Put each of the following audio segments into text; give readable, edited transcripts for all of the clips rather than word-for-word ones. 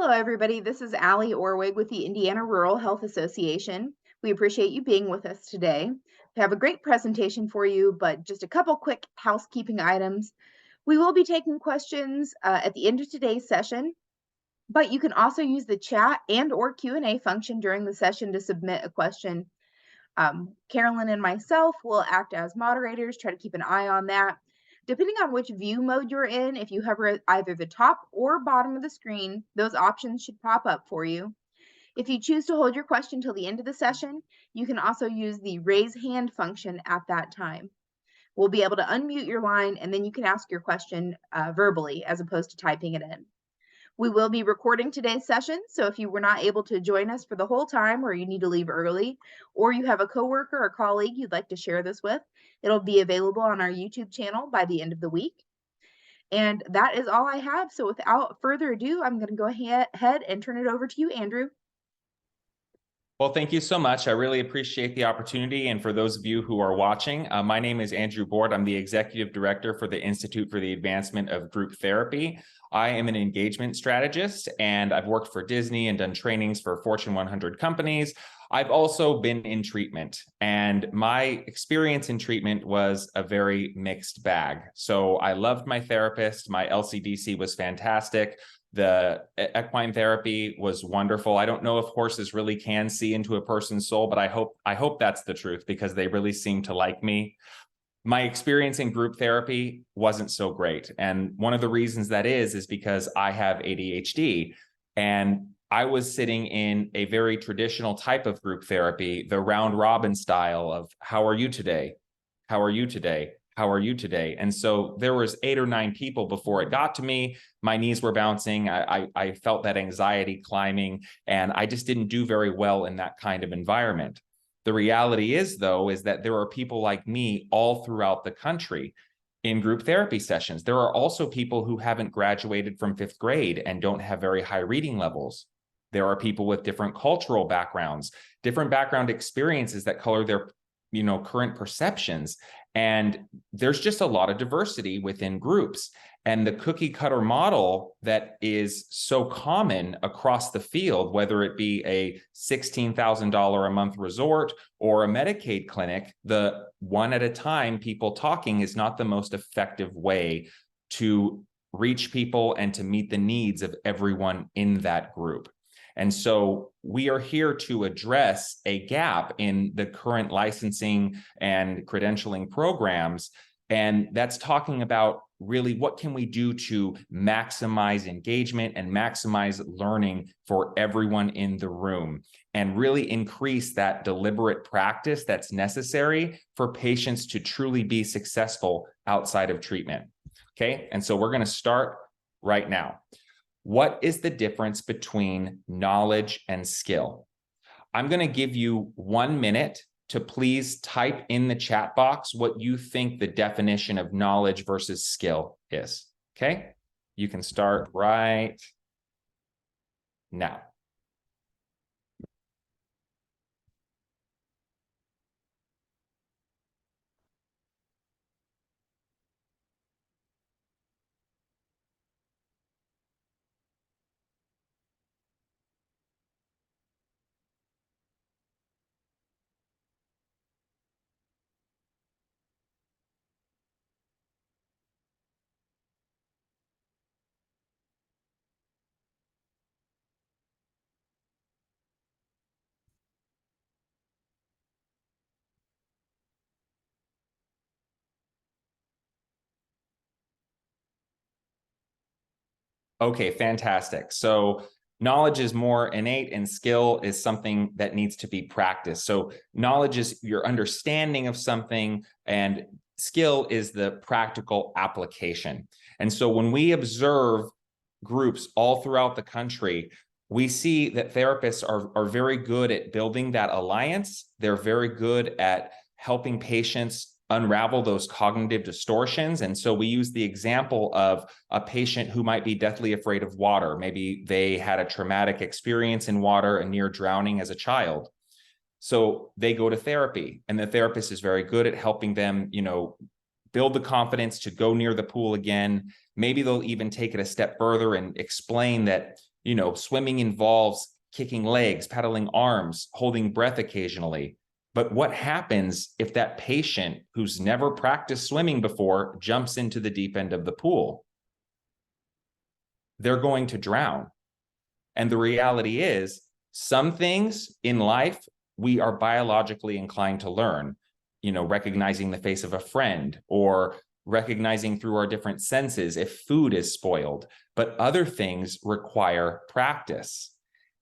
Hello, everybody. This is Allie Orwig with the Indiana Rural Health Association. We appreciate you being with us today. We have a great presentation for you, but just a couple quick housekeeping items. We will be taking questions at the end of today's session, but you can also use the chat and or Q&A function during the session to submit a question. Carolyn and myself will act as moderators, try to keep an eye on that. Depending on which view mode you're in, if you hover at either the top or bottom of the screen, those options should pop up for you. If you choose to hold your question till the end of the session, you can also use the raise hand function at that time. We'll be able to unmute your line and then you can ask your question verbally as opposed to typing it in. We will be recording today's session, so if you were not able to join us for the whole time or you need to leave early, or you have a coworker or colleague you'd like to share this with, it'll be available on our YouTube channel by the end of the week. And that is all I have. So without further ado, I'm going to go ahead and turn it over to you, Andrew. Well, thank you so much. I really appreciate the opportunity. And for those of you who are watching, my name is Andrew Board. I'm the Executive Director for the Institute for the Advancement of Group Therapy. I am an engagement strategist, and I've worked for Disney and done trainings for Fortune 100 companies. I've also been in treatment, and my experience in treatment was a very mixed bag. So I loved my therapist. My LCDC was fantastic. The equine therapy was wonderful. I don't know if horses really can see into a person's soul, but I hope that's the truth because they really seem to like me. My experience in group therapy wasn't so great. And one of the reasons that is because I have ADHD, and I was sitting in a very traditional type of group therapy, the round robin style of how are you today? How are you today? How are you today? And so there was 8 or 9 people before it got to me. My knees were bouncing. I felt that anxiety climbing, and I just didn't do very well in that kind of environment. The reality is, though, is that there are people like me all throughout the country in group therapy sessions. There are also people who haven't graduated from 5th grade and don't have very high reading levels. There are people with different cultural backgrounds, different background experiences that color their current perceptions. And there's just a lot of diversity within groups. And the cookie cutter model that is so common across the field, whether it be a $16,000 a month resort or a Medicaid clinic, the one at a time people talking is not the most effective way to reach people and to meet the needs of everyone in that group. And so we are here to address a gap in the current licensing and credentialing programs. And that's talking about really what can we do to maximize engagement and maximize learning for everyone in the room and really increase that deliberate practice that's necessary for patients to truly be successful outside of treatment. Okay, and so we're going to start right now. What is the difference between knowledge and skill? I'm going to give you 1 minute to please type in the chat box what you think the definition of knowledge versus skill is. Okay? You can start right now. Okay, fantastic. So knowledge is more innate and skill is something that needs to be practiced. So knowledge is your understanding of something and skill is the practical application. And so when we observe groups all throughout the country, we see that therapists are very good at building that alliance. They're very good at helping patients unravel those cognitive distortions. And so we use the example of a patient who might be deathly afraid of water. Maybe they had a traumatic experience in water and near drowning as a child. So they go to therapy, and the therapist is very good at helping them, build the confidence to go near the pool again. Maybe they'll even take it a step further and explain that Swimming involves kicking legs, paddling arms, holding breath occasionally. But what happens if that patient who's never practiced swimming before jumps into the deep end of the pool? They're going to drown. And the reality is, some things in life we are biologically inclined to learn, recognizing the face of a friend or recognizing through our different senses if food is spoiled. But other things require practice.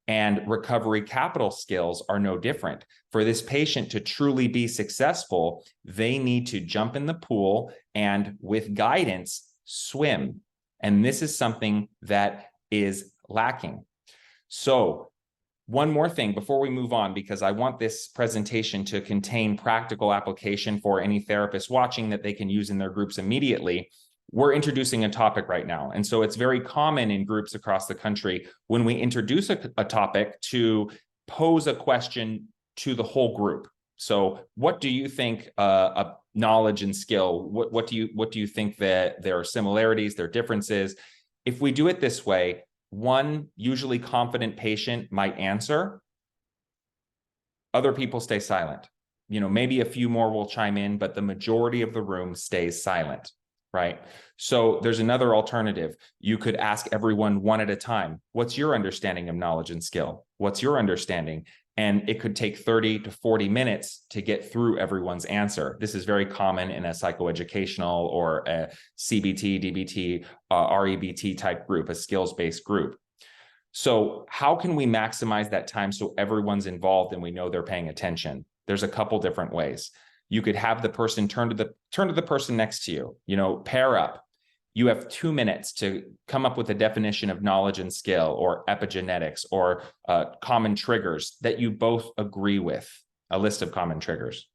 And recovery capital skills are no different. For this patient to truly be successful, they need to jump in the pool and, with guidance, swim. And this is something that is lacking. So, one more thing before we move on, because I want this presentation to contain practical application for any therapist watching that they can use in their groups immediately. We're introducing a topic right now. And so it's very common in groups across the country when we introduce a topic to pose a question to the whole group. So what do you think of knowledge and skill? What do you think that there are similarities, there are differences? If we do it this way, one usually confident patient might answer. Other people stay silent. Maybe a few more will chime in, but the majority of the room stays silent. Right? So there's another alternative. You could ask everyone one at a time. What's your understanding of knowledge and skill? What's your understanding? And it could take 30 to 40 minutes to get through everyone's answer. This is very common in a psychoeducational or a CBT, DBT, REBT type group, a skills-based group. So how can we maximize that time so everyone's involved and we know they're paying attention? There's a couple different ways. You could have the person turn to the person next to you, pair up. You have 2 minutes to come up with a definition of knowledge and skill or epigenetics or common triggers that you both agree with, a list of common triggers.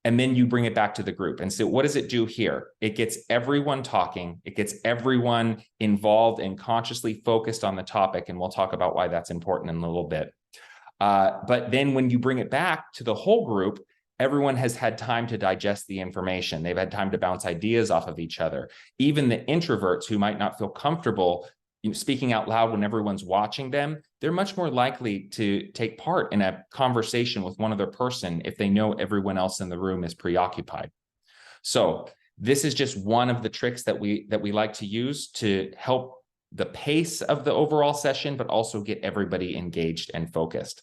And then you bring it back to the group. And so what does it do here? It gets everyone talking. It gets everyone involved and consciously focused on the topic. And we'll talk about why that's important in a little bit. But then when you bring it back to the whole group, everyone has had time to digest the information. They've had time to bounce ideas off of each other. Even the introverts who might not feel comfortable speaking out loud when everyone's watching them, they're much more likely to take part in a conversation with one other person if they know everyone else in the room is preoccupied. So this is just one of the tricks that we like to use to help the pace of the overall session, but also get everybody engaged and focused.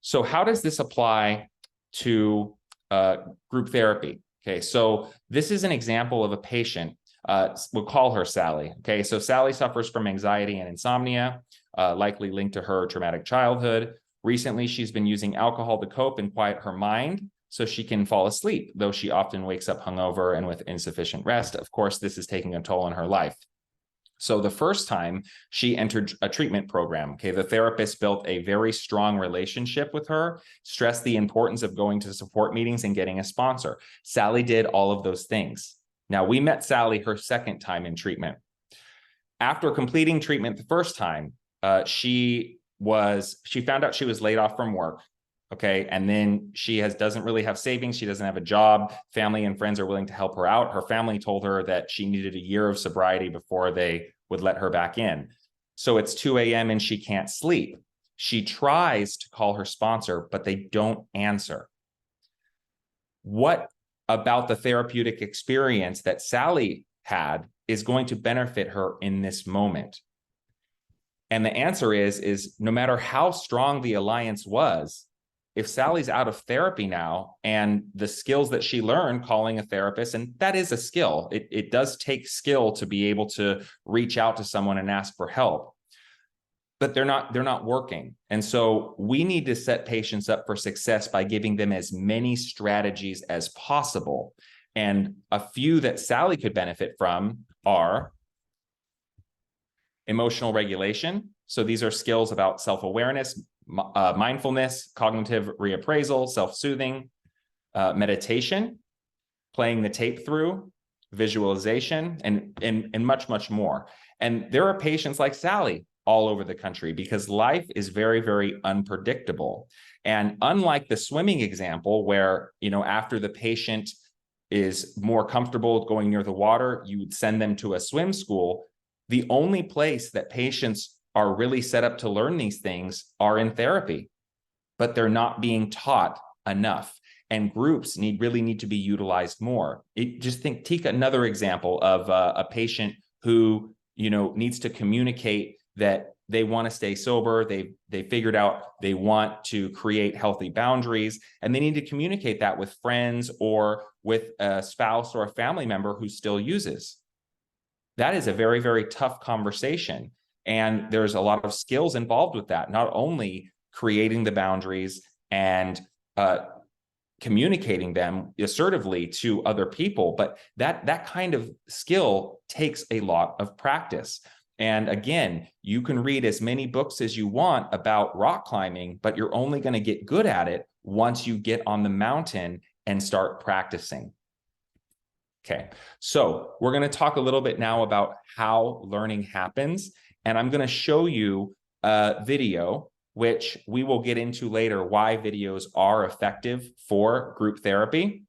So how does this apply to group therapy? Okay, so this is an example of a patient. We'll call her Sally. Okay, so Sally suffers from anxiety and insomnia, likely linked to her traumatic childhood. Recently, she's been using alcohol to cope and quiet her mind so she can fall asleep, though she often wakes up hungover and with insufficient rest. Of course, this is taking a toll on her life. So the first time she entered a treatment program, okay, the therapist built a very strong relationship with her, stressed the importance of going to support meetings and getting a sponsor. Sally did all of those things. Now, we met Sally her second time in treatment. After completing treatment the first time, she found out she was laid off from work. Okay. And then she doesn't really have savings. She doesn't have a job. Family and friends are willing to help her out. Her family told her that she needed a year of sobriety before they would let her back in. So it's 2 a.m. and she can't sleep. She tries to call her sponsor, but they don't answer. What about the therapeutic experience that Sally had is going to benefit her in this moment? And the answer is no matter how strong the alliance was, if Sally's out of therapy now and the skills that she learned calling a therapist, and that is a skill, it does take skill to be able to reach out to someone and ask for help, but they're not working. And so we need to set patients up for success by giving them as many strategies as possible. And a few that Sally could benefit from are emotional regulation. So these are skills about self-awareness, mindfulness, cognitive reappraisal, self-soothing, meditation, playing the tape through, visualization, and much, much more. And there are patients like Sally all over the country because life is very, very unpredictable. And unlike the swimming example where, after the patient is more comfortable going near the water, you would send them to a swim school. The only place that patients are really set up to learn these things are in therapy, but they're not being taught enough. And groups really need to be utilized more. Take another example of a patient who, needs to communicate that they want to stay sober. They figured out they want to create healthy boundaries, and they need to communicate that with friends or with a spouse or a family member who still uses. That is a very, very tough conversation. And there's a lot of skills involved with that, not only creating the boundaries and communicating them assertively to other people, but that kind of skill takes a lot of practice. And again, you can read as many books as you want about rock climbing, but you're only going to get good at it once you get on the mountain and start practicing. Okay, so we're going to talk a little bit now about how learning happens, and I'm going to show you a video, which we will get into later, why videos are effective for group therapy.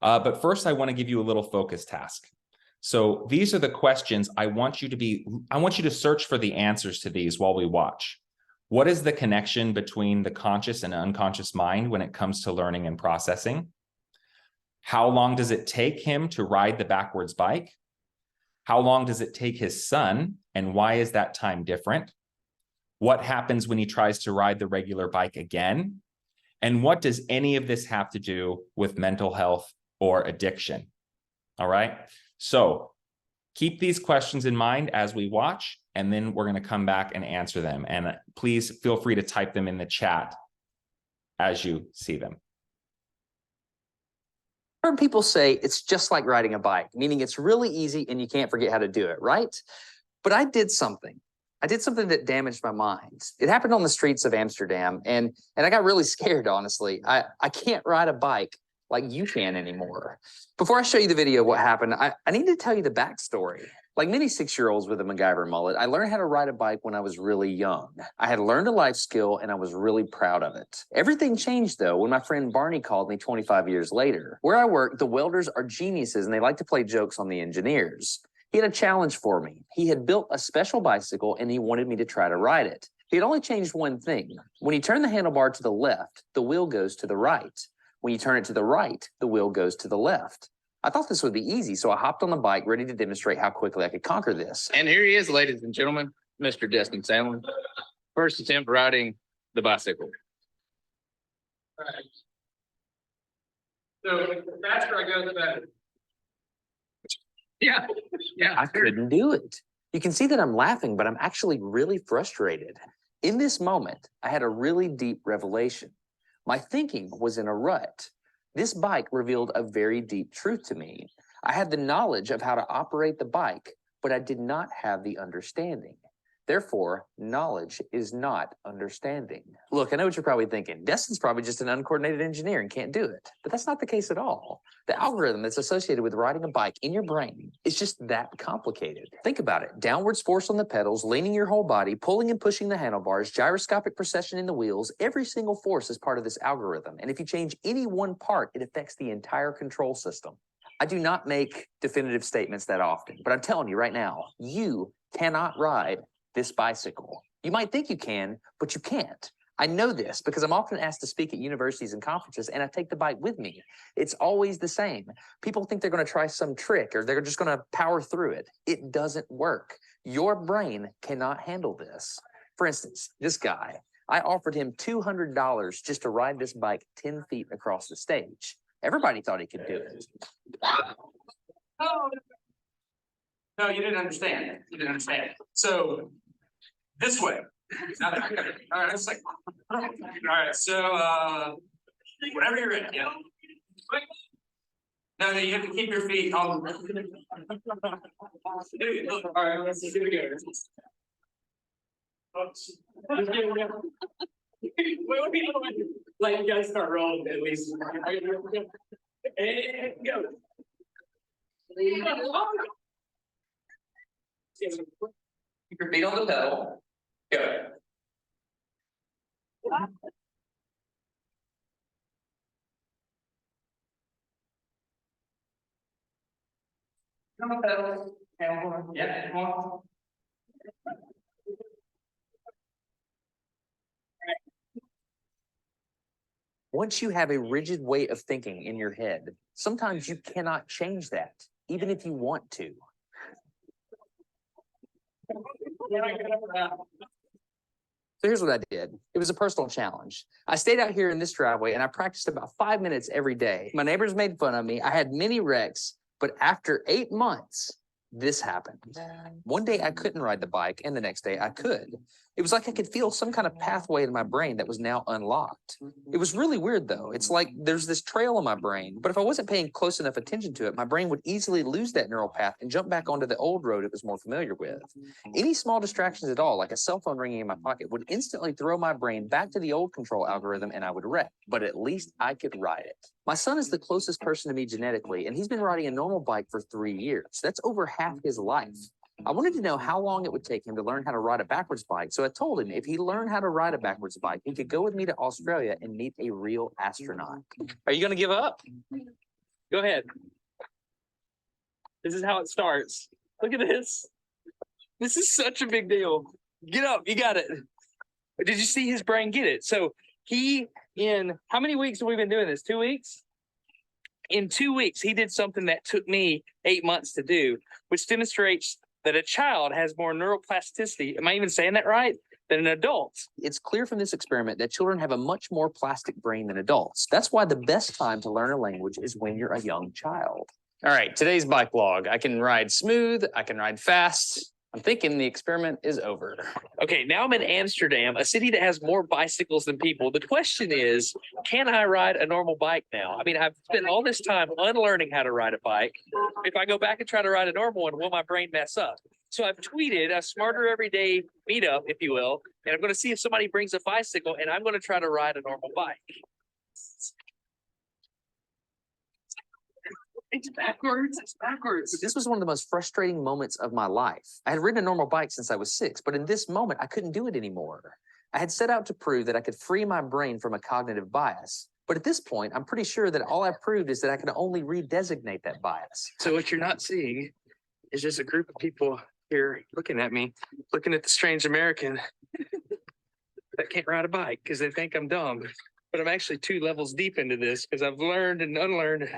But first, I want to give you a little focus task. So these are the questions I want you to search for the answers to these while we watch. What is the connection between the conscious and unconscious mind when it comes to learning and processing? How long does it take him to ride the backwards bike? How long does it take his son, and why is that time different? What happens when he tries to ride the regular bike again? And what does any of this have to do with mental health or addiction? All right, so keep these questions in mind as we watch, and then we're going to come back and answer them. And please feel free to type them in the chat as you see them. I've heard people say it's just like riding a bike, meaning it's really easy and you can't forget how to do it, right? But I did something. I did something that damaged my mind. It happened on the streets of Amsterdam, and I got really scared, honestly. I can't ride a bike like you can anymore. Before I show you the video of what happened, I need to tell you the backstory. Like many 6-year-olds with a MacGyver mullet, I learned how to ride a bike when I was really young. I had learned a life skill and I was really proud of it. Everything changed though when my friend Barney called me 25 years later. Where I work, the welders are geniuses and they like to play jokes on the engineers. He had a challenge for me. He had built a special bicycle and he wanted me to try to ride it. He had only changed one thing. When you turn the handlebar to the left, the wheel goes to the right. When you turn it to the right, the wheel goes to the left. I thought this would be easy, so I hopped on the bike ready to demonstrate how quickly I could conquer this. And here he is, ladies and gentlemen, Mr. Destin Sandlin. First attempt riding the bicycle. All right. So the faster I go, the better. Yeah, I couldn't do it. You can see that I'm laughing, but I'm actually really frustrated. In this moment, I had a really deep revelation. My thinking was in a rut. This bike revealed a very deep truth to me. I had the knowledge of how to operate the bike, but I did not have the understanding. Therefore, knowledge is not understanding. Look, I know what you're probably thinking. Destin's probably just an uncoordinated engineer and can't do it. But that's not the case at all. The algorithm that's associated with riding a bike in your brain is just that complicated. Think about it. Downwards force on the pedals, leaning your whole body, pulling and pushing the handlebars, gyroscopic precession in the wheels. Every single force is part of this algorithm. And if you change any one part, it affects the entire control system. I do not make definitive statements that often, but I'm telling you right now, you cannot ride this bicycle. You might think you can, but you can't. I know this because I'm often asked to speak at universities and conferences, and I take the bike with me. It's always the same. People think they're going to try some trick or they're just going to power through it. It doesn't work. Your brain cannot handle this. For instance, this guy, I offered him $200 just to ride this bike 10 feet across the stage. Everybody thought he could do it. No, you didn't understand. You didn't understand. So this way. All right, it's like, all right. So whenever you're ready, yeah. No, you have to keep your feet on. All right, let's see. Here we go. Wait, let you guys start rolling at least. And go. Keep your feet on the pedal. Go. On the pedal. Yeah, come on. Once you have a rigid way of thinking in your head, sometimes you cannot change that, even if you want to. So here's what I did. It was a personal challenge. I stayed out here in this driveway and I practiced about 5 minutes every day. My neighbors made fun of me. I had many wrecks, but after 8 months, this happened. One day I couldn't ride the bike and the next day I could. It was like I could feel some kind of pathway in my brain that was now unlocked. It was really weird though. It's like there's this trail in my brain, but if I wasn't paying close enough attention to it, my brain would easily lose that neural path and jump back onto the old road it was more familiar with. Any small distractions at all, like a cell phone ringing in my pocket, would instantly throw my brain back to the old control algorithm and I would wreck, but at least I could ride it. My son is the closest person to me genetically, and he's been riding a normal bike for 3 years. That's over half his life. I wanted to know how long it would take him to learn how to ride a backwards bike, so I told him if he learned how to ride a backwards bike, he could go with me to Australia and meet a real astronaut. Are you going to give up? Go ahead. This is how it starts. Look at this. This is such a big deal. Get up. You got it. Did you see his brain get it? So in how many weeks have we been doing this? 2 weeks? In 2 weeks, he did something that took me 8 months to do, which demonstrates that a child has more neuroplasticity, am I even saying that right, than an adult. It's clear from this experiment that children have a much more plastic brain than adults. That's why the best time to learn a language is when you're a young child. All right, today's bike log. I can ride smooth, I can ride fast. I'm thinking the experiment is over. Okay, now I'm in Amsterdam, a city that has more bicycles than people. The question is, can I ride a normal bike now? I mean, I've spent all this time unlearning how to ride a bike. If I go back and try to ride a normal one, will my brain mess up? So I've tweeted a Smarter Everyday meetup, if you will, and I'm going to see if somebody brings a bicycle, and I'm going to try to ride a normal bike. It's backwards. It's backwards. This was one of the most frustrating moments of my life. I had ridden a normal bike since I was 6, but in this moment, I couldn't do it anymore. I had set out to prove that I could free my brain from a cognitive bias. But at this point, I'm pretty sure that all I've proved is that I can only redesignate that bias. So what you're not seeing is just a group of people here looking at me, looking at the strange American that can't ride a bike because they think I'm dumb. But I'm actually 2 levels deep into this because I've learned and unlearned.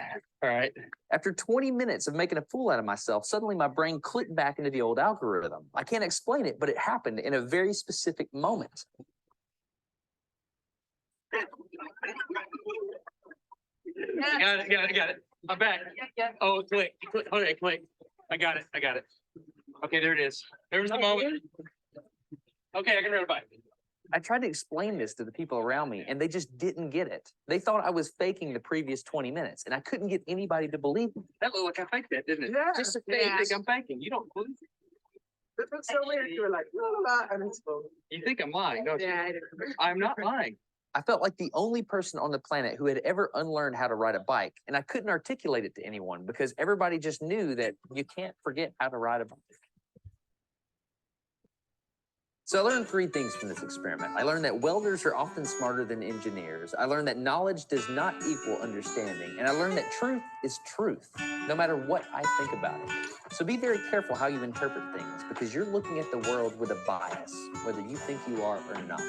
All right. After 20 minutes of making a fool out of myself, suddenly my brain clicked back into the old algorithm. I can't explain it, but it happened in a very specific moment. Got it. I'm back. Oh, click. Okay, click. I got it. Okay, there it is. There was the moment. Okay, I can ride a bike. I tried to explain this to the people around me, and they just didn't get it. They thought I was faking the previous 20 minutes, and I couldn't get anybody to believe me. That looked like I faked that, didn't it? Yeah. Just to think I'm faking. You don't believe it. That's so weird. You were like, you think I'm lying, don't you? Yeah, I'm not lying. I felt like the only person on the planet who had ever unlearned how to ride a bike, and I couldn't articulate it to anyone because everybody just knew that you can't forget how to ride a bike. So I learned 3 things from this experiment. I learned that welders are often smarter than engineers. I learned that knowledge does not equal understanding. And I learned that truth is truth, no matter what I think about it. So be very careful how you interpret things because you're looking at the world with a bias, whether you think you are or not.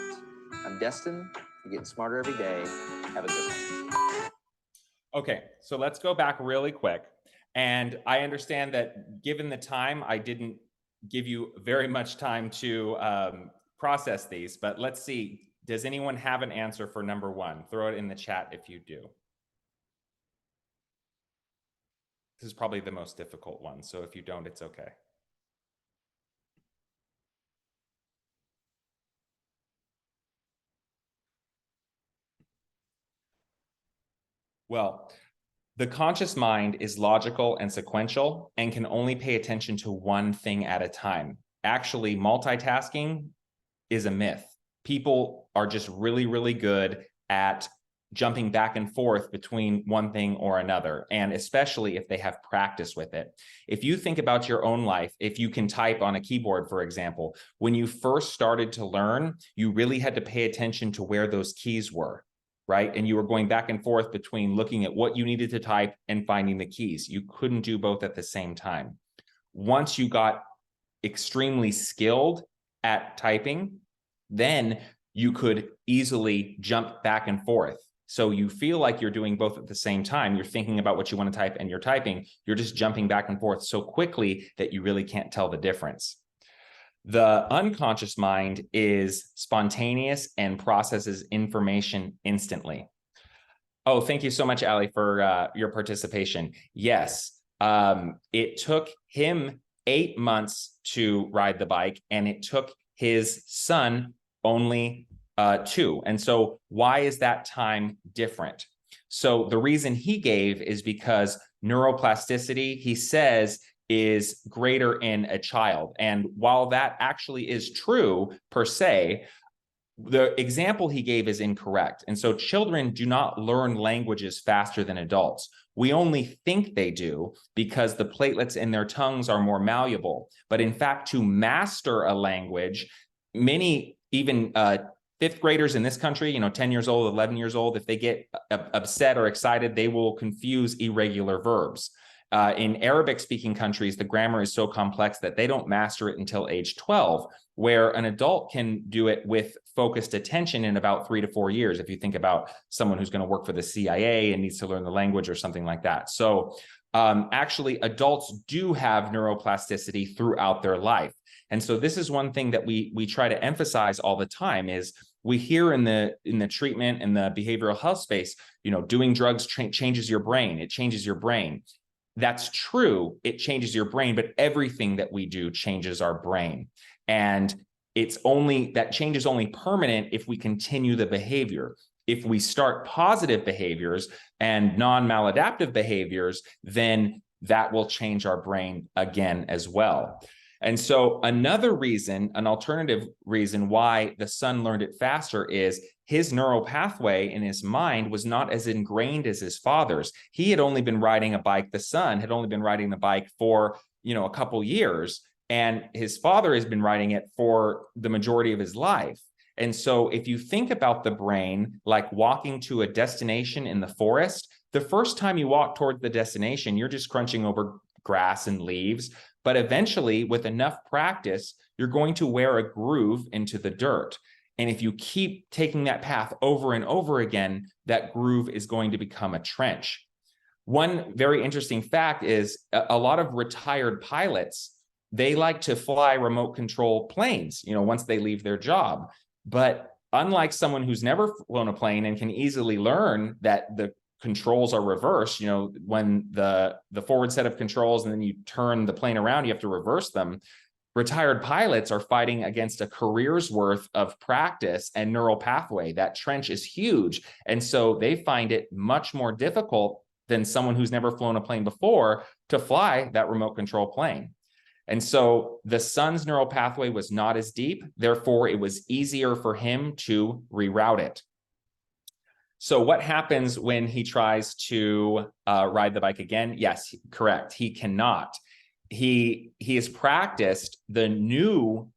I'm Destin. You're getting smarter every day. Have a good one. Okay, so let's go back really quick. And I understand that given the time, I didn't give you very much time to process these, but let's see. Does anyone have an answer for number 1? Throw it in the chat if you do. This is probably the most difficult one, so if you don't, it's okay. Well, the conscious mind is logical and sequential and can only pay attention to one thing at a time. Actually, multitasking is a myth. People are just really, really good at jumping back and forth between one thing or another, and especially if they have practice with it. If you think about your own life, if you can type on a keyboard, for example, when you first started to learn, you really had to pay attention to where those keys were, right? And you were going back and forth between looking at what you needed to type and finding the keys. You couldn't do both at the same time. Once you got extremely skilled at typing, then you could easily jump back and forth. So you feel like you're doing both at the same time. You're thinking about what you want to type and you're typing. You're just jumping back and forth so quickly that you really can't tell the difference. The unconscious mind is spontaneous and processes information instantly. Oh, thank you so much, Allie, for your participation. Yes, it took him 8 months to ride the bike, and it took his son only 2. And so why is that time different? So the reason he gave is because neuroplasticity, he says, is greater in a child. And while that actually is true per se, the example he gave is incorrect. And so children do not learn languages faster than adults. We only think they do because the platelets in their tongues are more malleable. But in fact, to master a language, many, even 5th graders in this country, 10 years old, 11 years old, if they get upset or excited, they will confuse irregular verbs. In Arabic-speaking countries, the grammar is so complex that they don't master it until age 12, where an adult can do it with focused attention in about 3 to 4 years, if you think about someone who's going to work for the CIA and needs to learn the language or something like that. So actually, adults do have neuroplasticity throughout their life. And so this is one thing that we try to emphasize all the time is we hear in the treatment and the behavioral health space, doing drugs changes your brain. It changes your brain. That's true. It changes your brain, but everything that we do changes our brain. And that change is only permanent if we continue the behavior. If we start positive behaviors and non-maladaptive behaviors, then that will change our brain again as well. And so another reason, an alternative reason why the son learned it faster is his neural pathway in his mind was not as ingrained as his father's. He had only been riding a bike. The son had only been riding the bike for, a couple years, and his father has been riding it for the majority of his life. And so if you think about the brain like walking to a destination in the forest, the first time you walk toward the destination, you're just crunching over grass and leaves. But eventually, with enough practice, you're going to wear a groove into the dirt. And if you keep taking that path over and over again, that groove is going to become a trench. One very interesting fact is a lot of retired pilots, they like to fly remote control planes, once they leave their job. But unlike someone who's never flown a plane and can easily learn that the controls are reversed, when the forward set of controls and then you turn the plane around, you have to reverse them. Retired pilots are fighting against a career's worth of practice and neural pathway. That trench is huge. And so they find it much more difficult than someone who's never flown a plane before to fly that remote control plane. And so the son's neural pathway was not as deep. Therefore, it was easier for him to reroute it. So what happens when he tries to ride the bike again? Yes, correct. He cannot. He has practiced the new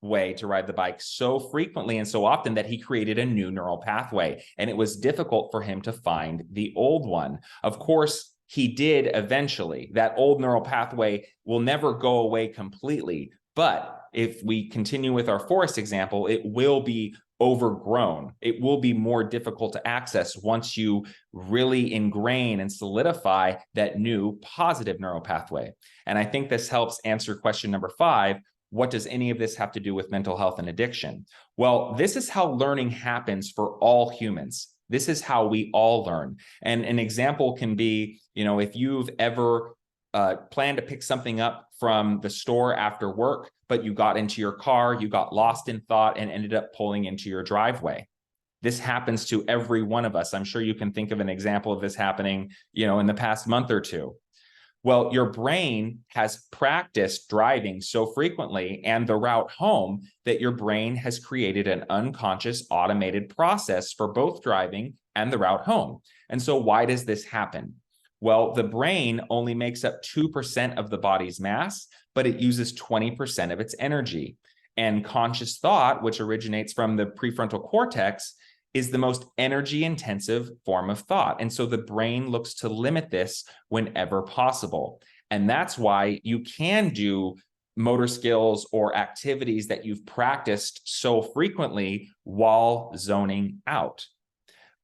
way to ride the bike so frequently and so often that he created a new neural pathway, and it was difficult for him to find the old one. Of course, he did eventually. That old neural pathway will never go away completely, but if we continue with our forest example, it will be overgrown. It will be more difficult to access once you really ingrain and solidify that new positive neural pathway. And I think this helps answer question number 5. What does any of this have to do with mental health and addiction? Well, this is how learning happens for all humans. This is how we all learn. And an example can be, if you've ever planned to pick something up from the store after work, but you got into your car, you got lost in thought and ended up pulling into your driveway. This happens to every one of us. I'm sure you can think of an example of this happening, in the past month or two. Well, your brain has practiced driving so frequently and the route home that your brain has created an unconscious automated process for both driving and the route home. And so why does this happen? Well, the brain only makes up 2% of the body's mass, but it uses 20% of its energy. And conscious thought, which originates from the prefrontal cortex, is the most energy-intensive form of thought. And so the brain looks to limit this whenever possible. And that's why you can do motor skills or activities that you've practiced so frequently while zoning out.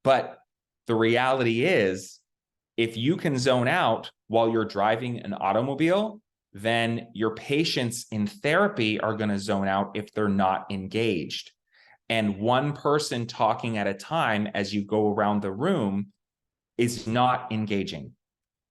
But The reality is, if you can zone out while you're driving an automobile, then your patients in therapy are going to zone out if they're not engaged. And one person talking at a time as you go around the room is not engaging.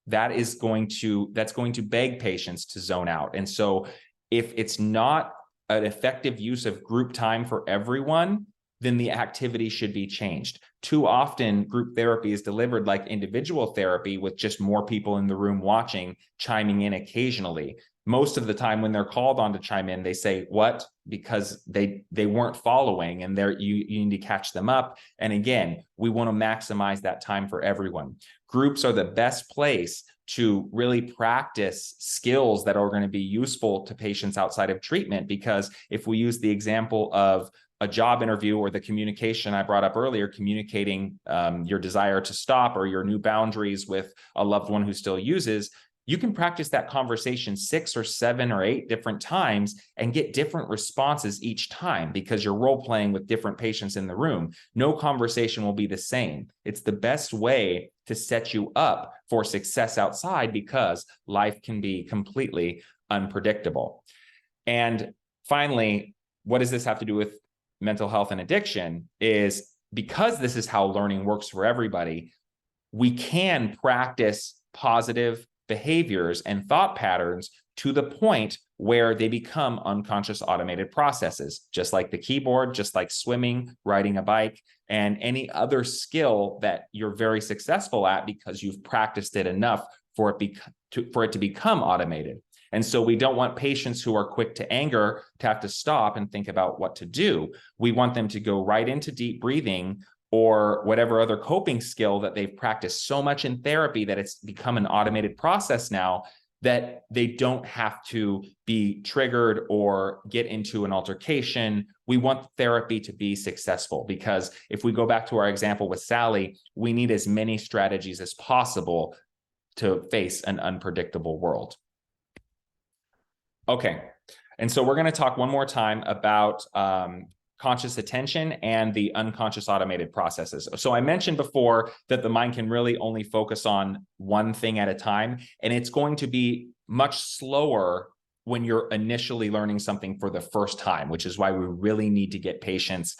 That's going to beg patients to zone out. And so if it's not an effective use of group time for everyone, then the activity should be changed. Too often, group therapy is delivered like individual therapy with just more people in the room watching, chiming in occasionally. Most of the time when they're called on to chime in, they say, what? Because they weren't following, and you need to catch them up. And again, we want to maximize that time for everyone. Groups are the best place to really practice skills that are going to be useful to patients outside of treatment, because if we use the example of a job interview or the communication I brought up earlier, communicating your desire to stop or your new boundaries with a loved one who still uses, you can practice that conversation 6 or 7 or 8 different times and get different responses each time because you're role playing with different patients in the room. No conversation will be the same. It's the best way to set you up for success outside, because life can be completely unpredictable. And finally, what does this have to do with mental health and addiction? Is because this is how learning works for everybody, we can practice positive behaviors and thought patterns to the point where they become unconscious automated processes, just like the keyboard, just like swimming, riding a bike, and any other skill that you're very successful at because you've practiced it enough for it to become automated. And so we don't want patients who are quick to anger to have to stop and think about what to do. We want them to go right into deep breathing or whatever other coping skill that they've practiced so much in therapy that it's become an automated process now that they don't have to be triggered or get into an altercation. We want therapy to be successful, because if we go back to our example with Sally, we need as many strategies as possible to face an unpredictable world. Okay, and so we're going to talk one more time about conscious attention and the unconscious automated processes. So I mentioned before that the mind can really only focus on one thing at a time, and it's going to be much slower when you're initially learning something for the first time, which is why we really need to get patients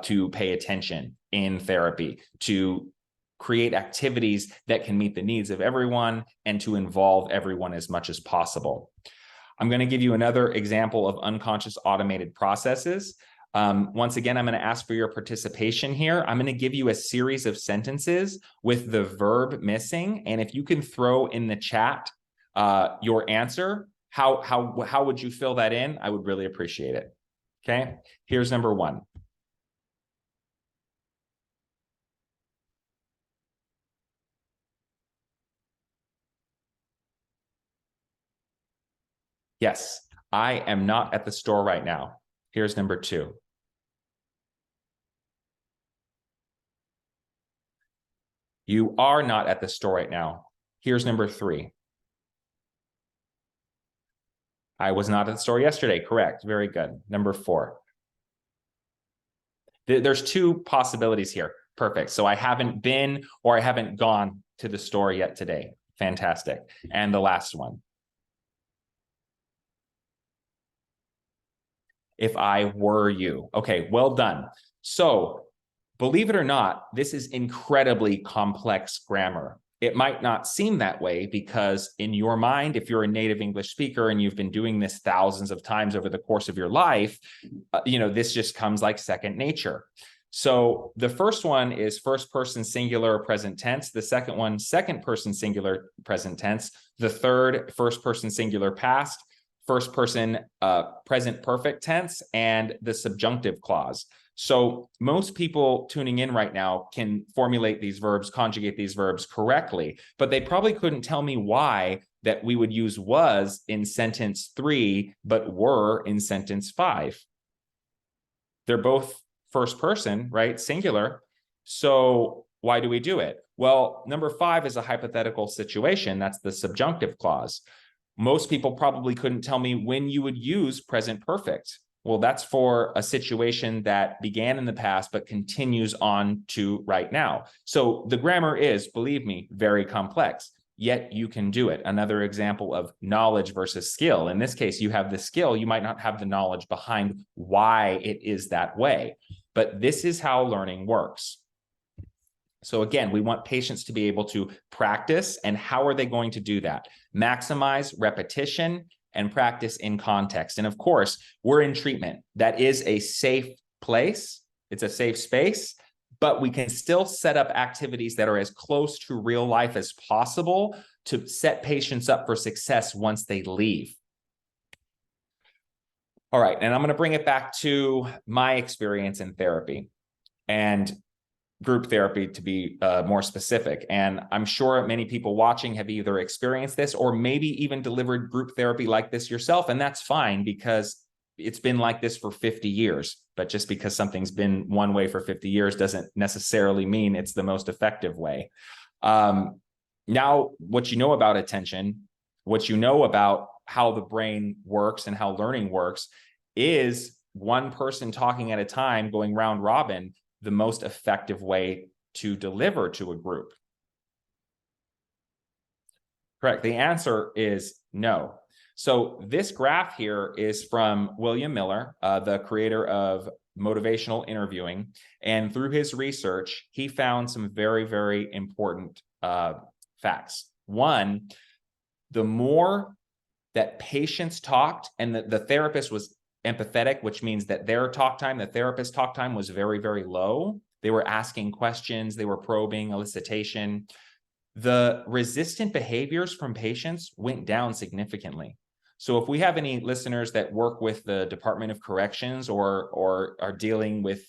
to pay attention in therapy, to create activities that can meet the needs of everyone and to involve everyone as much as possible. I'm going to give you another example of unconscious automated processes. Once again, I'm going to ask for your participation here. I'm going to give you a series of sentences with the verb missing. And if you can throw in the chat your answer, how would you fill that in? I would really appreciate it. Okay, here's number 1. Yes, I am not at the store right now. Here's number 2. You are not at the store right now. Here's number 3. I was not at the store yesterday. Correct. Very good. Number 4. There's 2 possibilities here. Perfect. So I haven't been or I haven't gone to the store yet today. Fantastic. And the last one. If I were you. Okay, well done. So believe it or not, this is incredibly complex grammar. It might not seem that way because in your mind, if you're a native English speaker and you've been doing this thousands of times over the course of your life, this just comes like second nature. So the first one is first person singular present tense. The second one, second person singular present tense. The third, first person singular past. First person present perfect tense, and the subjunctive clause. So most people tuning in right now can formulate these verbs, conjugate these verbs correctly, but they probably couldn't tell me why that we would use was in sentence 3, but were in sentence 5. They're both first person, right? Singular. So why do we do it? Well, number 5 is a hypothetical situation. That's the subjunctive clause. Most people probably couldn't tell me when you would use present perfect. Well, that's for a situation that began in the past, but continues on to right now. So the grammar is, believe me, very complex, yet you can do it. Another example of knowledge versus skill. In this case, you have the skill, you might not have the knowledge behind why it is that way, but this is how learning works. So again, we want patients to be able to practice, and how are they going to do that? Maximize repetition and practice in context. And of course, we're in treatment. That is a safe place. It's a safe space, but we can still set up activities that are as close to real life as possible to set patients up for success once they leave. All right, and I'm going to bring it back to my experience in therapy and group therapy, to be more specific. And I'm sure many people watching have either experienced this or maybe even delivered group therapy like this yourself. And that's fine, because it's been like this for 50 years. But just because something's been one way for 50 years doesn't necessarily mean it's the most effective way. Now, what you know about attention, what you know about how the brain works and how learning works, is one person talking at a time, going round robin, the most effective way to deliver to a group? Correct. The answer is no. So this graph here is from William Miller, the creator of motivational interviewing. And through his research, he found some very, very important facts. One, the more that patients talked and the therapist was empathetic, which means that their talk time, the therapist talk time, was very, very low. They were asking questions, they were probing, elicitation. The resistant behaviors from patients went down significantly. So if we have any listeners that work with the Department of Corrections or are dealing with,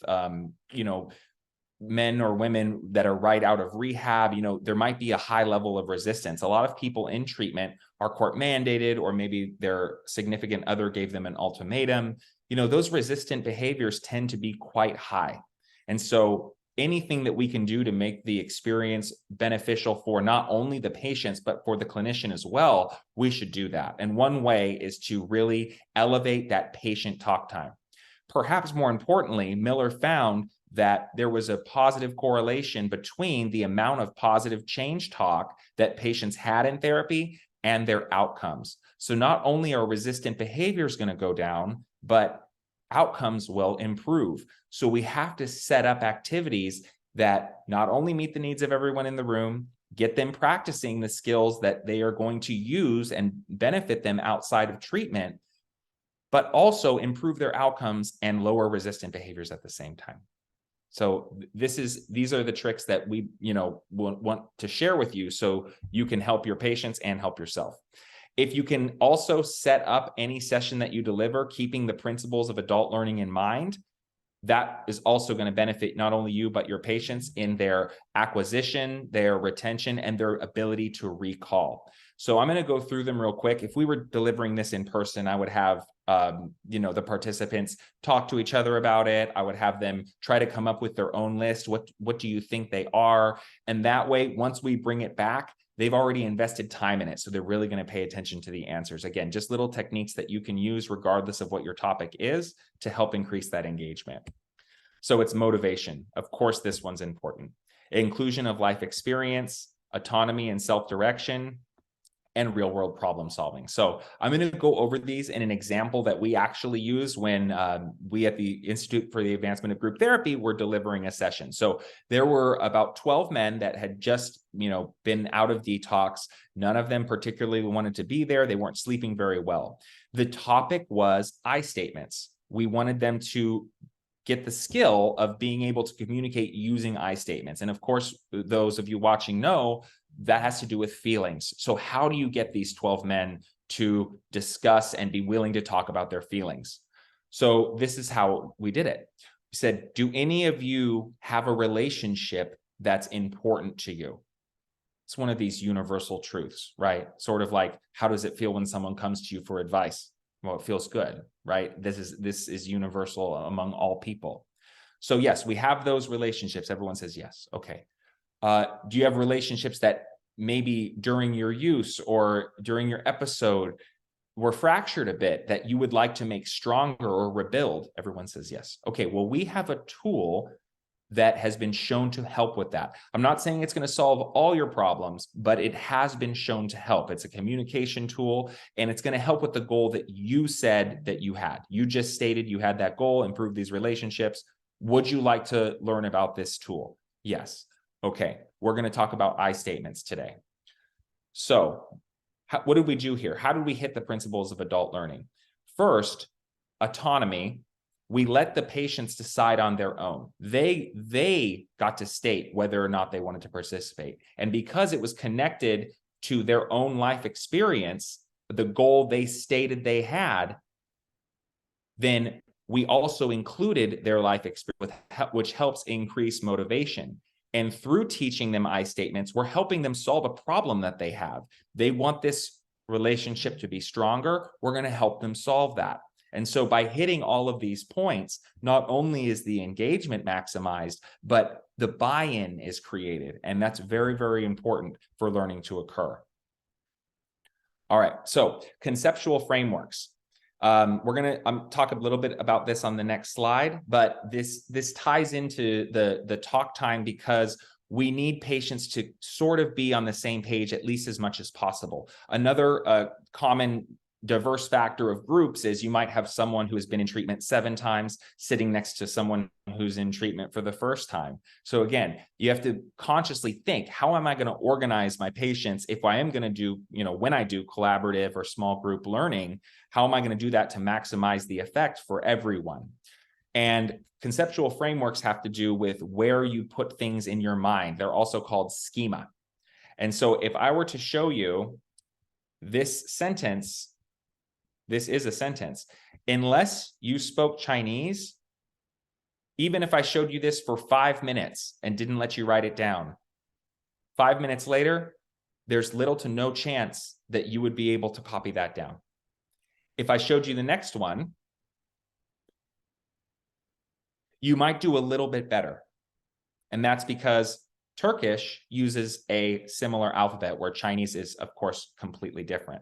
men or women that are right out of rehab, there might be a high level of resistance. A lot of people in treatment are court mandated, or maybe their significant other gave them an ultimatum. Those resistant behaviors tend to be quite high. And so anything that we can do to make the experience beneficial for not only the patients, but for the clinician as well, we should do that. And one way is to really elevate that patient talk time. Perhaps more importantly, Miller found that there was a positive correlation between the amount of positive change talk that patients had in therapy and their outcomes. So not only are resistant behaviors going to go down, but outcomes will improve. So we have to set up activities that not only meet the needs of everyone in the room, get them practicing the skills that they are going to use and benefit them outside of treatment, but also improve their outcomes and lower resistant behaviors at the same time. So these are the tricks that we, want to share with you so you can help your patients and help yourself. If you can also set up any session that you deliver, keeping the principles of adult learning in mind, that is also going to benefit not only you, but your patients in their acquisition, their retention, and their ability to recall. So I'm going to go through them real quick. If we were delivering this in person, I would have the participants talk to each other about it. I would have them try to come up with their own list. What do you think they are? And that way, once we bring it back, they've already invested time in it. So they're really going to pay attention to the answers. Again, just little techniques that you can use regardless of what your topic is to help increase that engagement. So it's motivation. Of course, this one's important. Inclusion of life experience, autonomy and self-direction, and real-world problem solving. So I'm going to go over these in an example that we actually use when we at the Institute for the Advancement of Group Therapy were delivering a session. So there were about 12 men that had just, been out of detox. None of them particularly wanted to be there. They weren't sleeping very well. The topic was I statements. We wanted them to get the skill of being able to communicate using I statements. And of course, those of you watching know that has to do with feelings. So how do you get these 12 men to discuss and be willing to talk about their feelings? So this is how we did it. We said, do any of you have a relationship that's important to you? It's one of these universal truths, right? Sort of like, how does it feel when someone comes to you for advice? Well, it feels good, right? This is universal among all people. So yes, we have those relationships. Everyone says yes. Okay. Do you have relationships that maybe during your use or during your episode were fractured a bit that you would like to make stronger or rebuild? Everyone says yes. Okay, well, we have a tool that has been shown to help with that. I'm not saying it's going to solve all your problems, but it has been shown to help. It's a communication tool, and it's going to help with the goal that you said that you had. You just stated you had that goal, improve these relationships. Would you like to learn about this tool? Yes. Okay, we're going to talk about I statements today. So what did we do here? How did we hit the principles of adult learning? First, autonomy. We let the patients decide on their own. They got to state whether or not they wanted to participate. And because it was connected to their own life experience, the goal they stated they had, then we also included their life experience, which helps increase motivation. And through teaching them I statements, we're helping them solve a problem that they have. They want this relationship to be stronger. We're going to help them solve that. And so by hitting all of these points, not only is the engagement maximized, but the buy-in is created. And that's very, very important for learning to occur. All right, so conceptual frameworks. We're going to talk a little bit about this on the next slide, but this ties into the talk time because we need patients to sort of be on the same page at least as much as possible. Another common diverse factor of groups is you might have someone who has been in treatment 7 times sitting next to someone who's in treatment for the first time. So again, you have to consciously think, how am I going to organize my patients if I am going to do, when I do collaborative or small group learning, how am I going to do that to maximize the effect for everyone? And conceptual frameworks have to do with where you put things in your mind. They're also called schema. And so if I were to show you this sentence, this is a sentence. Unless you spoke Chinese, even if I showed you this for 5 minutes and didn't let you write it down, 5 minutes later, there's little to no chance that you would be able to copy that down. If I showed you the next one, you might do a little bit better. And that's because Turkish uses a similar alphabet where Chinese is, of course, completely different.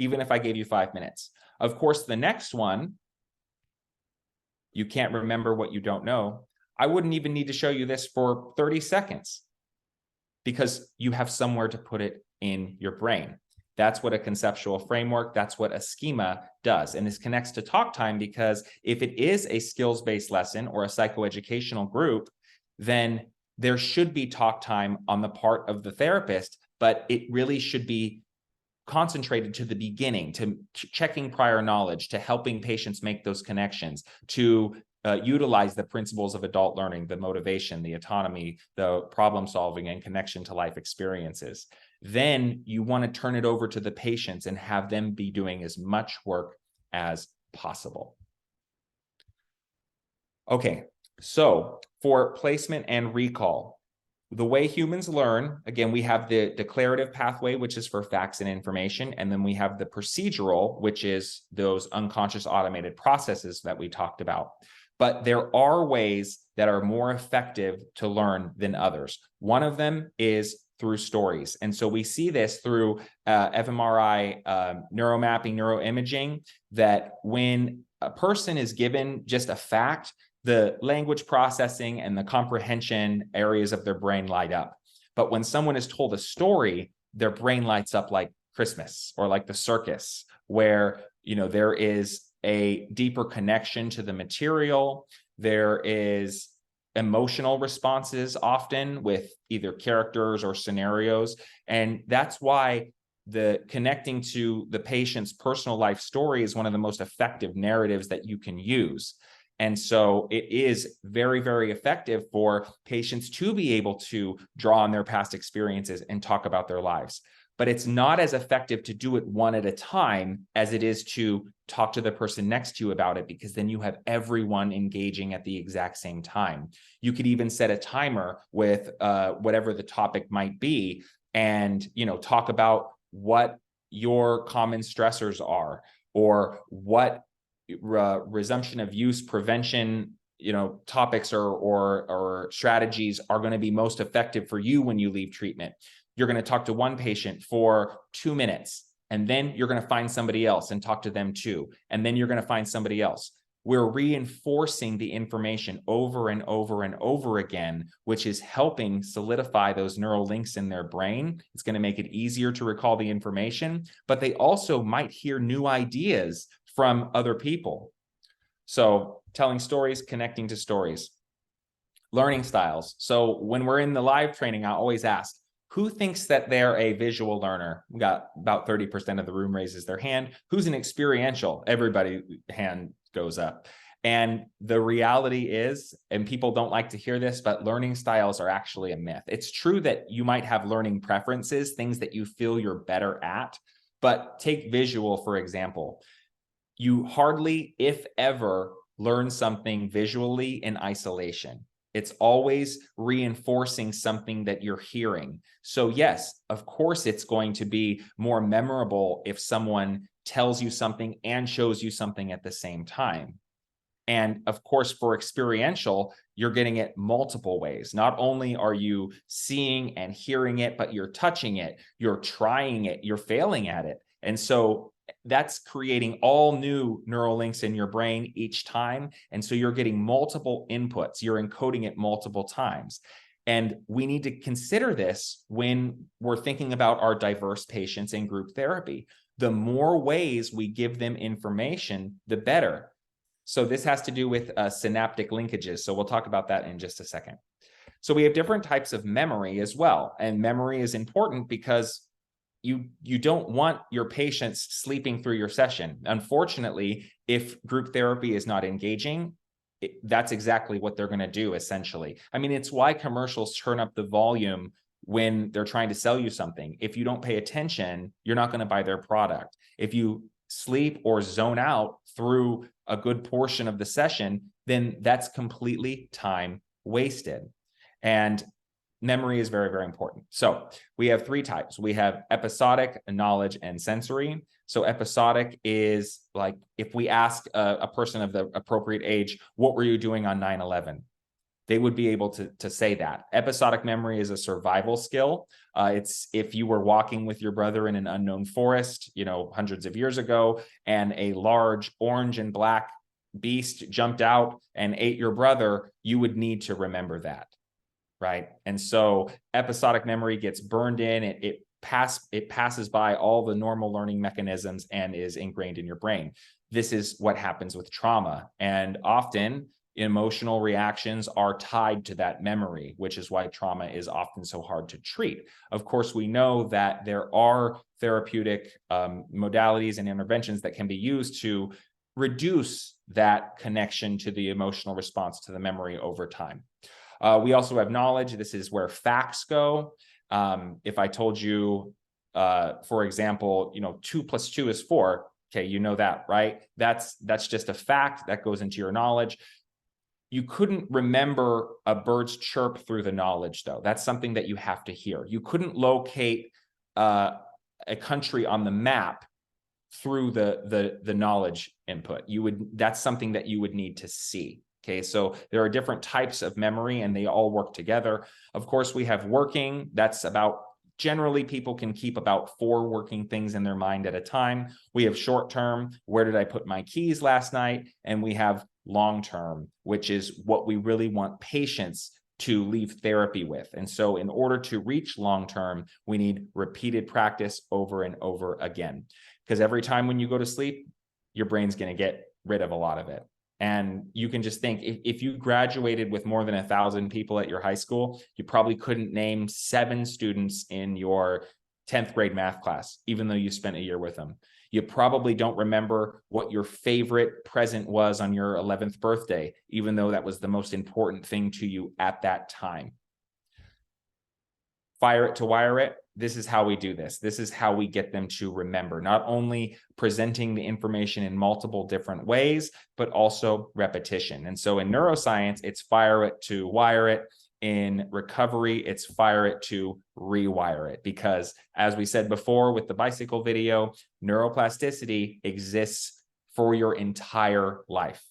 Even if I gave you 5 minutes. Of course, the next one, you can't remember what you don't know. I wouldn't even need to show you this for 30 seconds because you have somewhere to put it in your brain. That's what a conceptual framework, that's what a schema does. And this connects to talk time because if it is a skills-based lesson or a psychoeducational group, then there should be talk time on the part of the therapist, but it really should be concentrated to the beginning, to checking prior knowledge, to helping patients make those connections, to utilize the principles of adult learning, the motivation, the autonomy, the problem solving, and connection to life experiences. Then you want to turn it over to the patients and have them be doing as much work as possible. Okay, so for placement and recall, the way humans learn, again, we have the declarative pathway, which is for facts and information, and then we have the procedural, which is those unconscious automated processes that we talked about. But there are ways that are more effective to learn than others. One of them is through stories. And so we see this through fMRI neuromapping, neuroimaging, that when a person is given just a fact, the language processing and the comprehension areas of their brain light up. But when someone is told a story, their brain lights up like Christmas or like the circus, where there is a deeper connection to the material. There is emotional responses often with either characters or scenarios. And that's why the connecting to the patient's personal life story is one of the most effective narratives that you can use. And so it is very, very effective for patients to be able to draw on their past experiences and talk about their lives. But it's not as effective to do it one at a time as it is to talk to the person next to you about it, because then you have everyone engaging at the exact same time. You could even set a timer with whatever the topic might be and, talk about what your common stressors are or what resumption of use prevention topics or strategies are going to be most effective for you when you leave treatment. You're going to talk to one patient for 2 minutes And then you're going to find somebody else and talk to them too. And then you're going to find somebody else. We're reinforcing the information over and over and over again, which is helping solidify those neural links in their brain. It's going to make it easier to recall the information, but they also might hear new ideas from other people. So telling stories, connecting to stories. Learning styles. So when we're in the live training, I always ask, who thinks that they're a visual learner? We got about 30% of the room raises their hand. Who's an experiential? Everybody hand goes up. And the reality is, and people don't like to hear this, but learning styles are actually a myth. It's true that you might have learning preferences, things that you feel you're better at, but take visual, for example. You hardly, if ever, learn something visually in isolation. It's always reinforcing something that you're hearing. So yes, of course, it's going to be more memorable if someone tells you something and shows you something at the same time. And of course, for experiential, you're getting it multiple ways. Not only are you seeing and hearing it, but you're touching it, you're trying it, you're failing at it. And so that's creating all new neural links in your brain each time. And so you're getting multiple inputs, you're encoding it multiple times. And we need to consider this when we're thinking about our diverse patients in group therapy. The more ways we give them information, the better. So this has to do with synaptic linkages. So we'll talk about that in just a second. So we have different types of memory as well. And memory is important because you don't want your patients sleeping through your session. Unfortunately, if group therapy is not engaging, that's exactly what they're going to do, essentially. I mean, it's why commercials turn up the volume when they're trying to sell you something. If you don't pay attention, you're not going to buy their product. If you sleep or zone out through a good portion of the session, then that's completely time wasted. And memory is very, very important. So we have three types. We have episodic, knowledge, and sensory. So episodic is like if we ask a person of the appropriate age, what were you doing on 9/11? They would be able to say that. Episodic memory is a survival skill. It's if you were walking with your brother in an unknown forest, hundreds of years ago, and a large orange and black beast jumped out and ate your brother, you would need to remember that. Right. And so episodic memory gets burned in, it passes by all the normal learning mechanisms and is ingrained in your brain. This is what happens with trauma. And often emotional reactions are tied to that memory, which is why trauma is often so hard to treat. Of course, we know that there are therapeutic modalities and interventions that can be used to reduce that connection to the emotional response to the memory over time. We also have knowledge. This is where facts go. If I told you, for example, 2 + 2 is 4. Okay, you know that, right? That's just a fact that goes into your knowledge. You couldn't remember a bird's chirp through the knowledge, though. That's something that you have to hear. You couldn't locate a country on the map through the knowledge input. That's something that you would need to see. Okay, so there are different types of memory and they all work together. Of course, we have working. That's about, generally people can keep about 4 working things in their mind at a time. We have short term, where did I put my keys last night? And we have long term, which is what we really want patients to leave therapy with. And so in order to reach long term, we need repeated practice over and over again. Because every time when you go to sleep, your brain's going to get rid of a lot of it. And you can just think, if you graduated with more than 1,000 people at your high school, you probably couldn't name 7 students in your 10th grade math class, even though you spent a year with them. You probably don't remember what your favorite present was on your 11th birthday, even though that was the most important thing to you at that time. Fire it to wire it. This is how we do this. This is how we get them to remember, not only presenting the information in multiple different ways, but also repetition. And so in neuroscience, it's fire it to wire it. In recovery, it's fire it to rewire it. Because as we said before with the bicycle video, neuroplasticity exists for your entire life.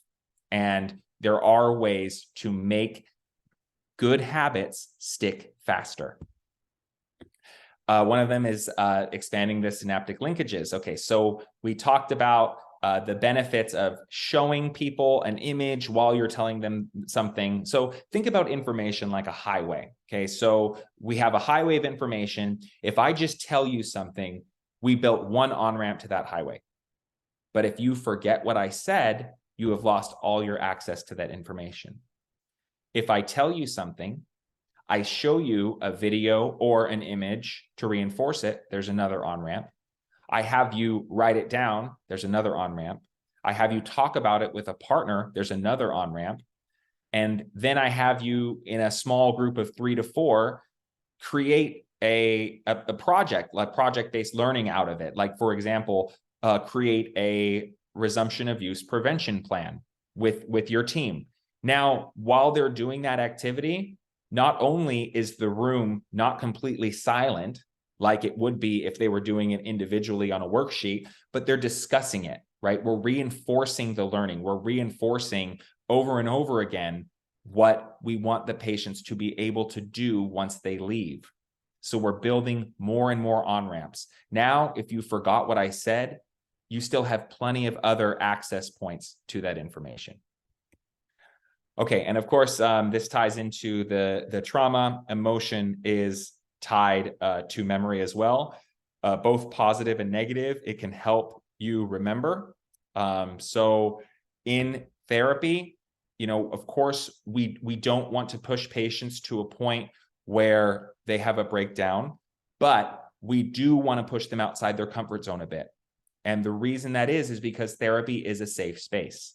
And there are ways to make good habits stick faster. One of them is expanding the synaptic linkages. Okay, so we talked about the benefits of showing people an image while you're telling them something. So think about information like a highway. Okay, so we have a highway of information. If I just tell you something, we built one on-ramp to that highway. But if you forget what I said, you have lost all your access to that information. If I tell you something, I show you a video or an image to reinforce it, there's another on-ramp. I have you write it down, there's another on-ramp. I have you talk about it with a partner, there's another on-ramp. And then I have you in a small group of 3 to 4 create a project, like project-based learning out of it. Like, for example, create a resumption of use prevention plan with your team. Now, while they're doing that activity, not only is the room not completely silent, like it would be if they were doing it individually on a worksheet, but they're discussing it, right? We're reinforcing the learning. We're reinforcing over and over again what we want the patients to be able to do once they leave. So we're building more and more on-ramps. Now, if you forgot what I said, you still have plenty of other access points to that information. Okay, and of course, this ties into the trauma. Emotion is tied to memory as well, both positive and negative. It can help you remember. So in therapy, you know, of course, we don't want to push patients to a point where they have a breakdown, but we do want to push them outside their comfort zone a bit. And the reason that is because therapy is a safe space.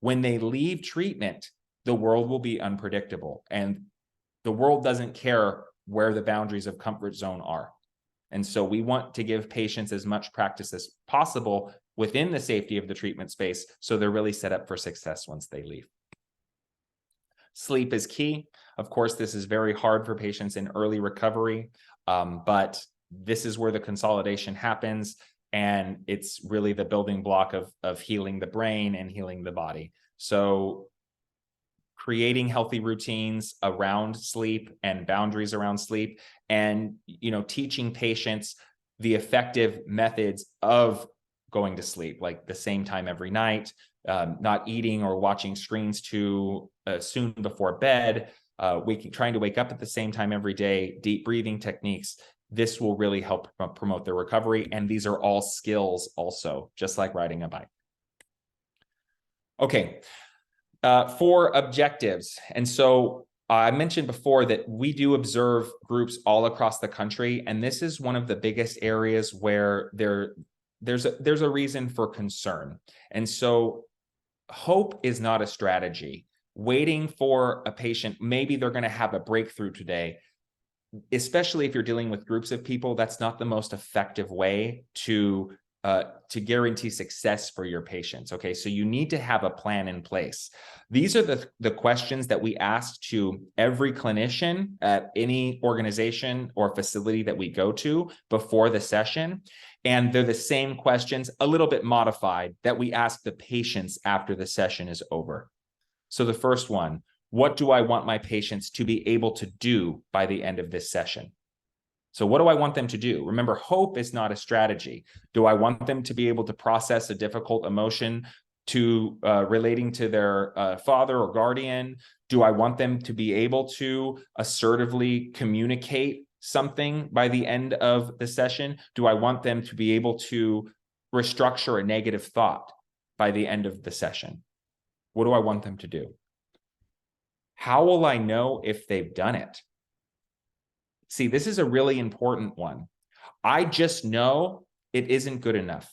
When they leave treatment, the world will be unpredictable, and the world doesn't care where the boundaries of comfort zone are. And so we want to give patients as much practice as possible within the safety of the treatment space, so they're really set up for success once they leave. Sleep is key. Of course, this is very hard for patients in early recovery, but this is where the consolidation happens, and it's really the building block of healing the brain and healing the body. So creating healthy routines around sleep and boundaries around sleep, and, you know, teaching patients the effective methods of going to sleep, like the same time every night, not eating or watching screens too soon before bed, trying to wake up at the same time every day, deep breathing techniques. This will really help promote their recovery. And these are all skills also, just like riding a bike. Okay. For objectives. And so I mentioned before that we do observe groups all across the country, and this is one of the biggest areas where there's a reason for concern. And so hope is not a strategy. Waiting for a patient, maybe they're going to have a breakthrough today, especially if you're dealing with groups of people, that's not the most effective way to guarantee success for your patients. Okay, so you need to have a plan in place. These are the questions that we ask to every clinician at any organization or facility that we go to before the session. And they're the same questions, a little bit modified, that we ask the patients after the session is over. So the first one, what do I want my patients to be able to do by the end of this session? So what do I want them to do? Remember, hope is not a strategy. Do I want them to be able to process a difficult emotion relating to their father or guardian? Do I want them to be able to assertively communicate something by the end of the session? Do I want them to be able to restructure a negative thought by the end of the session? What do I want them to do? How will I know if they've done it? See, this is a really important one. I just know it isn't good enough.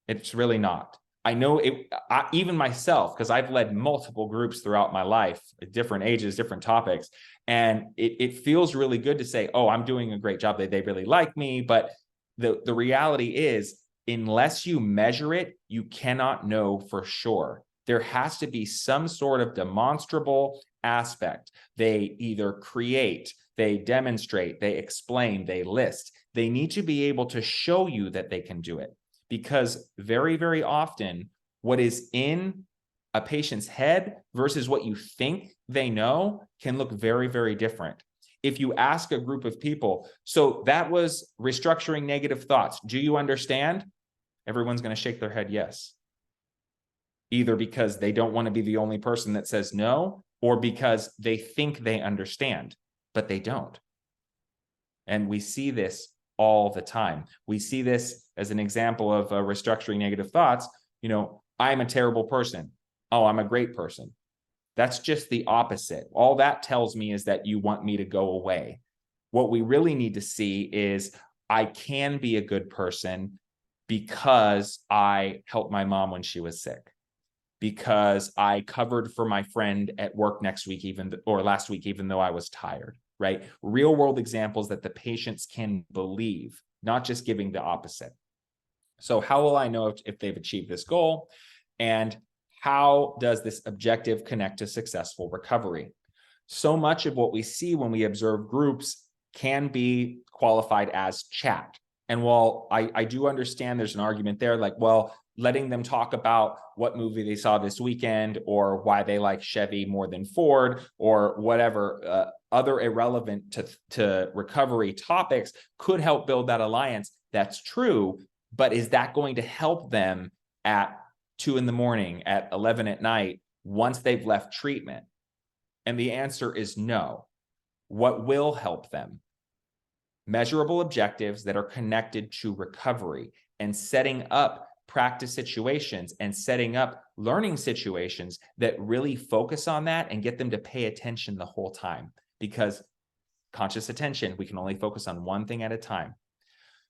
It's really not. I know it, even myself, because I've led multiple groups throughout my life at different ages, different topics. And it feels really good to say, oh, I'm doing a great job. They really like me. But the reality is, unless you measure it, you cannot know for sure. There has to be some sort of demonstrable aspect. They either create, they demonstrate, they explain, they list. They need to be able to show you that they can do it, because very, very often what is in a patient's head versus what you think they know can look very, very different. if you ask a group of people, so that was restructuring negative thoughts. Do you understand? Everyone's going to shake their head yes. Either because they don't want to be the only person that says no, or because they think they understand, but they don't. And we see this all the time. We see this as an example of restructuring negative thoughts. You know, I'm a terrible person. Oh, I'm a great person. That's just the opposite. All that tells me is that you want me to go away. What we really need to see is I can be a good person because I helped my mom when she was sick, because I covered for my friend at work last week, even though I was tired, right? Real world examples that the patients can believe, not just giving the opposite. So how will I know if they've achieved this goal? And how does this objective connect to successful recovery? So much of what we see when we observe groups can be qualified as chat. And while I do understand there's an argument there, like, well, letting them talk about what movie they saw this weekend, or why they like Chevy more than Ford, or whatever other irrelevant to recovery topics could help build that alliance. That's true. But is that going to help them at 2 a.m, at 11 p.m, once they've left treatment? And the answer is no. What will help them? Measurable objectives that are connected to recovery, and setting up practice situations and setting up learning situations that really focus on that and get them to pay attention the whole time. Because conscious attention, we can only focus on one thing at a time.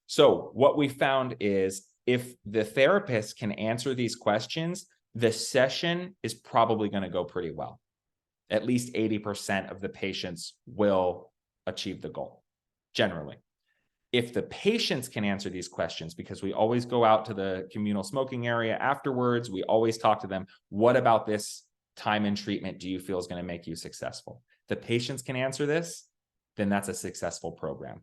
So what we found is if the therapist can answer these questions, the session is probably going to go pretty well. At least 80% of the patients will achieve the goal, generally. If the patients can answer these questions, because we always go out to the communal smoking area afterwards, we always talk to them, what about this time in treatment do you feel is going to make you successful? The patients can answer this, then that's a successful program.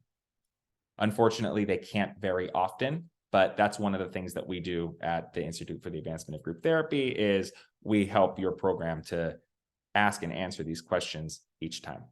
Unfortunately, they can't very often, but that's one of the things that we do at the Institute for the Advancement of Group Therapy is we help your program to ask and answer these questions each time.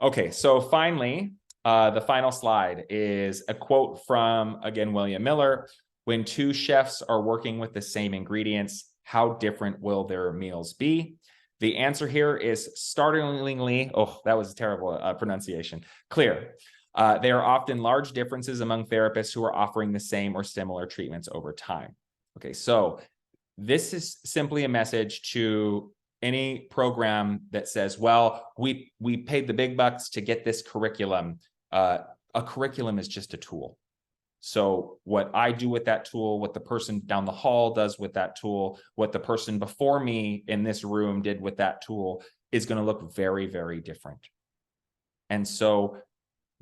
Okay, so finally, the final slide is a quote from, again, William Miller. When two chefs are working with the same ingredients, how different will their meals be? The answer here is startlingly, oh, that was a terrible pronunciation, clear. There are often large differences among therapists who are offering the same or similar treatments over time. Okay, so this is simply a message to any program that says, well, we paid the big bucks to get this curriculum. A curriculum is just a tool. So what I do with that tool, what the person down the hall does with that tool, what the person before me in this room did with that tool is going to look very, very different. And so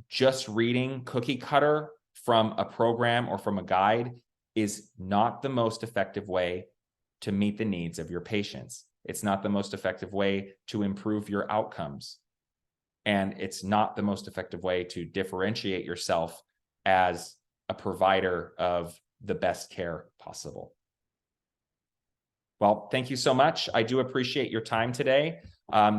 just reading cookie cutter from a program or from a guide is not the most effective way to meet the needs of your patients. It's not the most effective way to improve your outcomes. And it's not the most effective way to differentiate yourself as a provider of the best care possible. Well, thank you so much. I do appreciate your time today.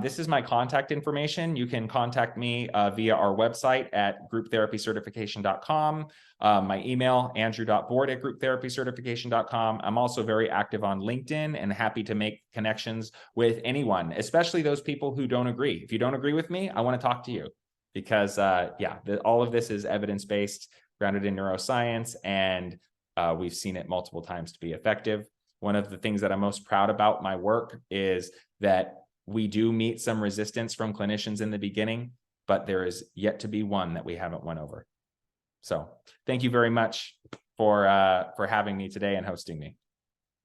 This is my contact information. You can contact me via our website at grouptherapycertification.com. My email, andrew.board@grouptherapycertification.com. I'm also very active on LinkedIn and happy to make connections with anyone, especially those people who don't agree. If you don't agree with me, I want to talk to you because, all of this is evidence-based, grounded in neuroscience, and we've seen it multiple times to be effective. One of the things that I'm most proud about my work is that we do meet some resistance from clinicians in the beginning, but there is yet to be one that we haven't won over. So thank you very much for having me today and hosting me.